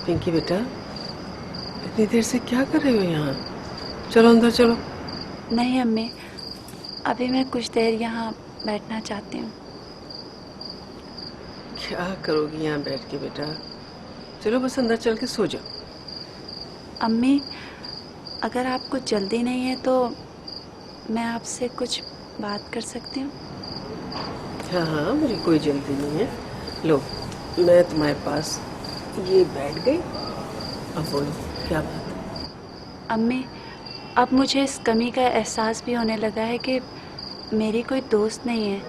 पिंकी बेटा, इतनी देर से क्या कर रहे हो यहाँ? चलो अंदर चलो। नहीं अम्मी, अभी मैं कुछ देर यहाँ बैठना चाहती हूँ। क्या करोगी यहाँ बैठ के बेटा? चलो बस अंदर चल के सो जाओ। अम्मी, अगर आपको जल्दी नहीं है तो मैं आपसे कुछ बात कर सकती हूँ? हाँ हाँ, मुझे कोई जल्दी नहीं है। लो, मैं तुम्हारे पास ये बैठ गई। अब बोलो क्या बात है? अम्मी, अब मुझे इस कमी का एहसास भी होने लगा है कि मेरी कोई दोस्त नहीं है।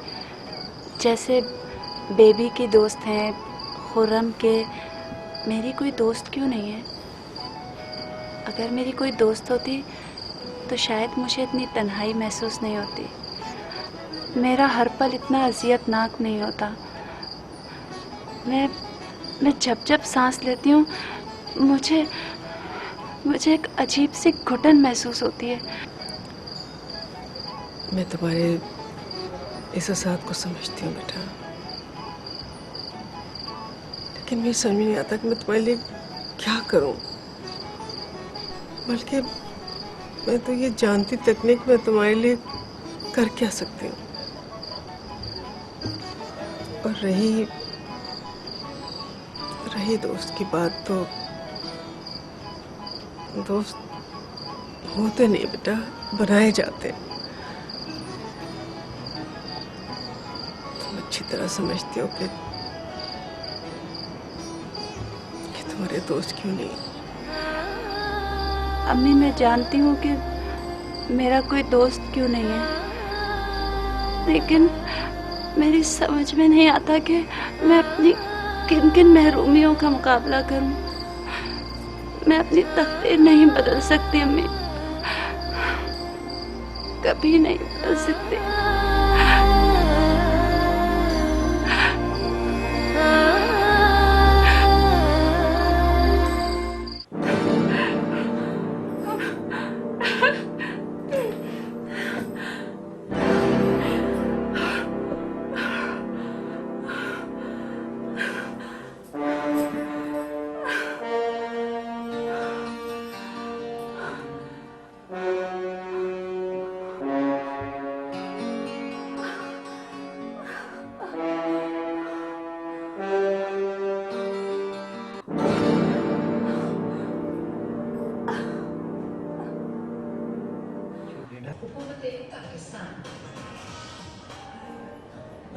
जैसे बेबी की दोस्त हैं, खुर्रम के, मेरी कोई दोस्त क्यों नहीं है? अगर मेरी कोई दोस्त होती तो शायद मुझे इतनी तन्हाई महसूस नहीं होती, मेरा हर पल इतना अज़ियतनाक नहीं होता। मैं जब जब सांस लेती हूँ मुझे एक अजीब सी घुटन महसूस होती है। मैं तुम्हारे इस एहसास को समझती हूँ बेटा, लेकिन मुझे समझ नहीं आता कि मैं तुम्हारे लिए क्या करूँ। बल्कि मैं तो ये जानती तक नहीं कि मैं तुम्हारे लिए कर क्या सकती हूँ। और रही दोस्त की बात, तो दोस्त होते नहीं बेटा, बनाए जाते। तुम अच्छी तरह समझती हो कि तुम्हारे दोस्त क्यों नहीं। अम्मी, मैं जानती हूँ कि मेरा कोई दोस्त क्यों नहीं है, लेकिन मेरी समझ में नहीं आता कि मैं अपनी किन किन महरूमियों का मुकाबला करूं। मैं अपनी तकदीर नहीं बदल सकती अम्मी, कभी नहीं बदल सकती।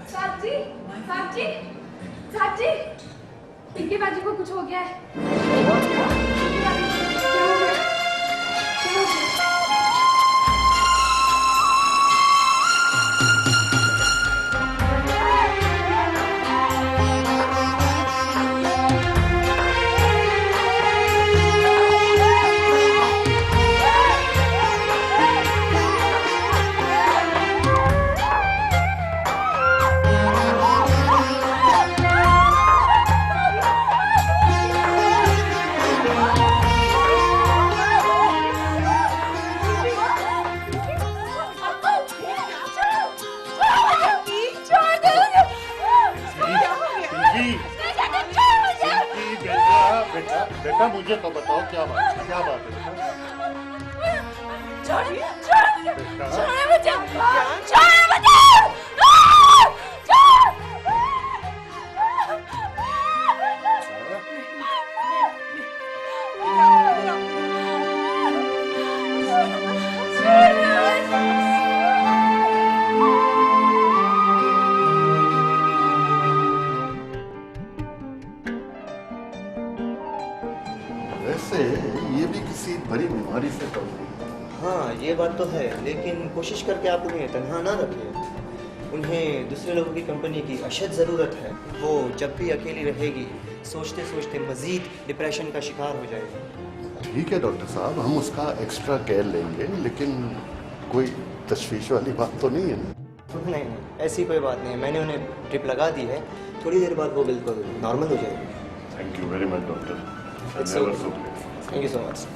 साहब जी, साहब जी, साहब जी, पिंकी बाजी को कुछ हो गया है। पिंकी बाजी को क्या हो गया? क्या हो गया? बेटा मुझे तो बताओ क्या बात है बेटा? छोड़िए वैसे ये भी किसी बड़ी बीमारी से पड़ गई। हाँ ये बात तो है, लेकिन कोशिश करके आप उन्हें तन्हा ना रखें। उन्हें दूसरे लोगों की कंपनी की अशद ज़रूरत है। वो जब भी अकेली रहेगी सोचते सोचते मज़ीद डिप्रेशन का शिकार हो जाएगी। ठीक है डॉक्टर साहब, हम उसका एक्स्ट्रा केयर लेंगे, लेकिन कोई तशवीश वाली बात तो नहीं है ना? नहीं, ऐसी कोई बात नहीं है। मैंने उन्हें ट्रिप लगा दी है, थोड़ी देर बाद वो बिल्कुल नॉर्मल हो जाएगी। Thank you very much doctor. Thank you so much.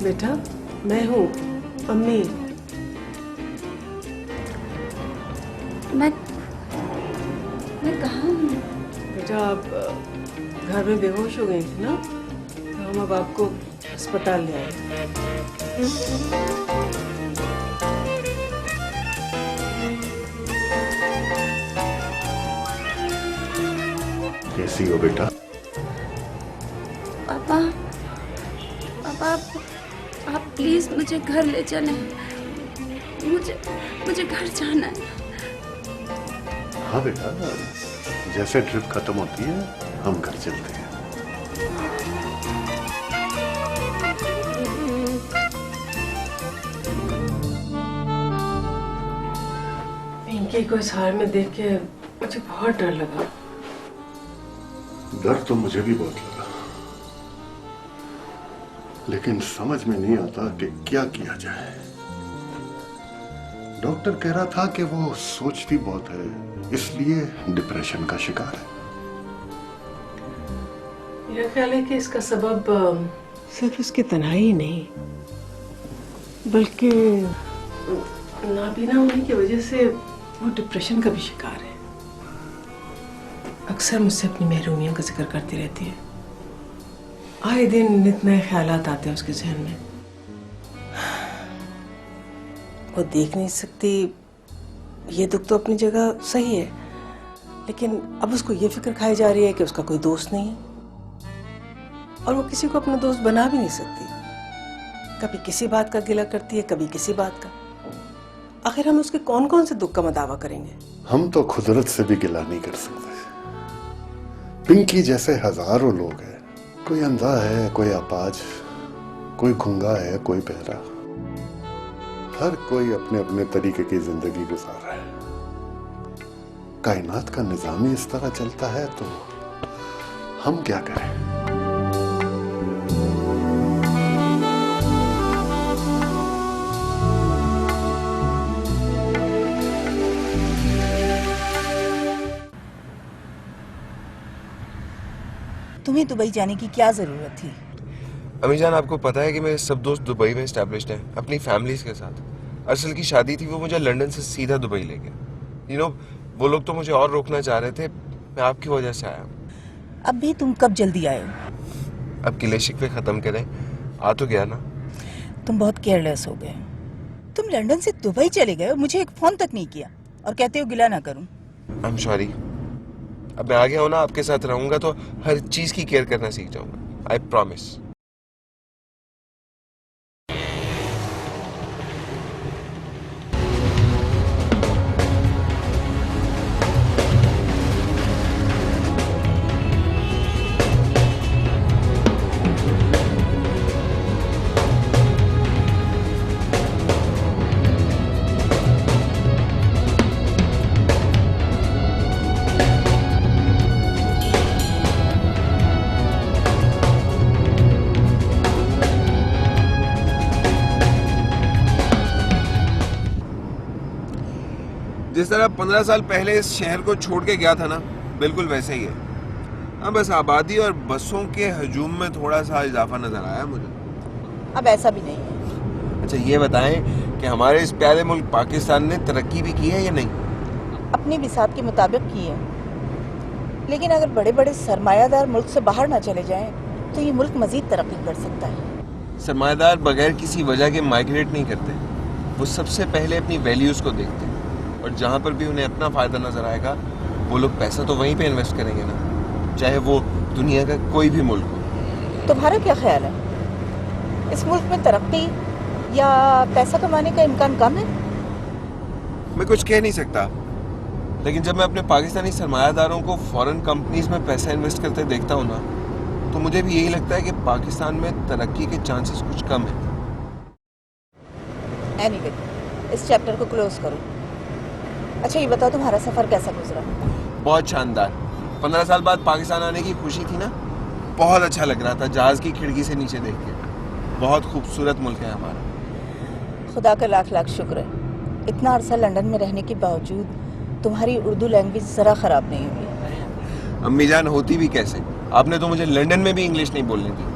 बेटा, मैं हूँ अम्मी। मैं कहाँ हूँ? बेटा, आप घर में बेहोश हो गई थी ना, तो हम अब आपको अस्पताल ले आए। कैसी हो बेटा? पापा, पापा, आप प्लीज मुझे घर ले चलें। मुझे घर जाना है। हाँ बेटा, जैसे ट्रिप खत्म होती है हम घर चलते हैं। पिंकी को इस हाल में देख के मुझे बहुत डर लगा। डर तो मुझे भी बहुत लगा, लेकिन समझ में नहीं आता कि क्या किया जाए। डॉक्टर कह रहा था कि वो सोचती बहुत है, इसलिए डिप्रेशन का शिकार है। मेरा ख्याल है कि इसका सबब सिर्फ उसकी तन्हाई ही नहीं, बल्कि नाबीना होने की वजह से वो डिप्रेशन का भी शिकार है। अक्सर मुझसे अपनी महरूमियों का जिक्र करती रहती है। आए दिन नित नए ख्यालात आते हैं उसके जहन में। वो देख नहीं सकती, ये दुख तो अपनी जगह सही है, लेकिन अब उसको ये फिक्र खाई जा रही है कि उसका कोई दोस्त नहीं है, और वो किसी को अपना दोस्त बना भी नहीं सकती। कभी किसी बात का गिला करती है, कभी किसी बात का। आखिर हम उसके कौन कौन से दुख का मदावा करेंगे? हम तो कुदरत से भी गिला नहीं कर सकते। पिंकी जैसे हजारों लोग हैं, कोई अंधा है, कोई अपाज, कोई गूंगा है, कोई बहरा। हर कोई अपने अपने तरीके की जिंदगी गुजार रहा है। कायनात का निजाम ही इस तरह चलता है, तो हम क्या करें? तुम्हें दुबई जाने की क्या जरूरत थी? अम्मी जान, आपको पता है कि मेरे सब दोस्त दुबई में एस्टैब्लिश्ड हैं अपनी फैमिलीज के साथ। असल की शादी थी, वो मुझे लंदन से सीधा दुबई ले गए। वो लोग तो मुझे और रोकना चाह रहे थे, मैं आपकी वजह से आया हूँ। अब भी तुम कब जल्दी आए हो? अब गिले शिकवे खत्म करें, आ तो गया ना। तुम बहुत केयरलेस हो गए। तुम लंदन से दुबई चले गए और मुझे एक फोन तक नहीं किया, और कहते हो गिला ना करूं। I am sorry. अब मैं आ गया हूँ ना, आपके साथ रहूंगा तो हर चीज की केयर करना सीख जाऊंगा। I promise. जिस तरह 15 साल पहले इस शहर को छोड़ के गया था ना, बिल्कुल वैसे ही है। हाँ, बस आबादी और बसों के हजूम में थोड़ा सा इजाफा नजर आया मुझे। अब ऐसा भी नहीं है। अच्छा, ये बताएं कि हमारे इस प्यारे मुल्क पाकिस्तान ने तरक्की भी की है या नहीं? अपनी बिसात के मुताबिक की है, लेकिन अगर बड़े बड़े सरमायादार मुल्क से बाहर ना चले जाएं, तो ये मुल्क मजीद तरक्की कर सकता है। सरमायादार बगैर किसी वजह के माइग्रेट नहीं करते। वो सबसे पहले अपनी वैल्यूज को देखते हैं, और जहाँ पर भी उन्हें अपना फायदा नजर आएगा, वो लोग पैसा तो वहीं पे इन्वेस्ट करेंगे ना, चाहे वो दुनिया का कोई भी मुल्क हो। तुम्हारा क्या ख्याल है, इस मुल्क में तरक्की या पैसा कमाने का इम्कान कम है? मैं कुछ कह नहीं सकता, लेकिन जब मैं अपने पाकिस्तानी सरमायादारों को फॉरेन कंपनीज में पैसा इन्वेस्ट करते देखता हूँ ना, तो मुझे भी यही लगता है कि पाकिस्तान में तरक्की के चांसेस कुछ कम है। एनीवे, इस चैप्टर को क्लोज करो। अच्छा, ये बताओ तुम्हारा सफर कैसा गुजरा? बहुत शानदार। 15 साल बाद पाकिस्तान आने की खुशी थी ना, बहुत अच्छा लग रहा था जहाज की खिड़की से नीचे देख के। बहुत खूबसूरत मुल्क है हमारा। खुदा का लाख लाख शुक्र है, इतना अरसा लंदन में रहने के बावजूद तुम्हारी उर्दू लैंग्वेज जरा खराब नहीं हुई। अम्मी जान, होती भी कैसे? आपने तो मुझे लंदन में भी इंग्लिश नहीं बोलनी थी।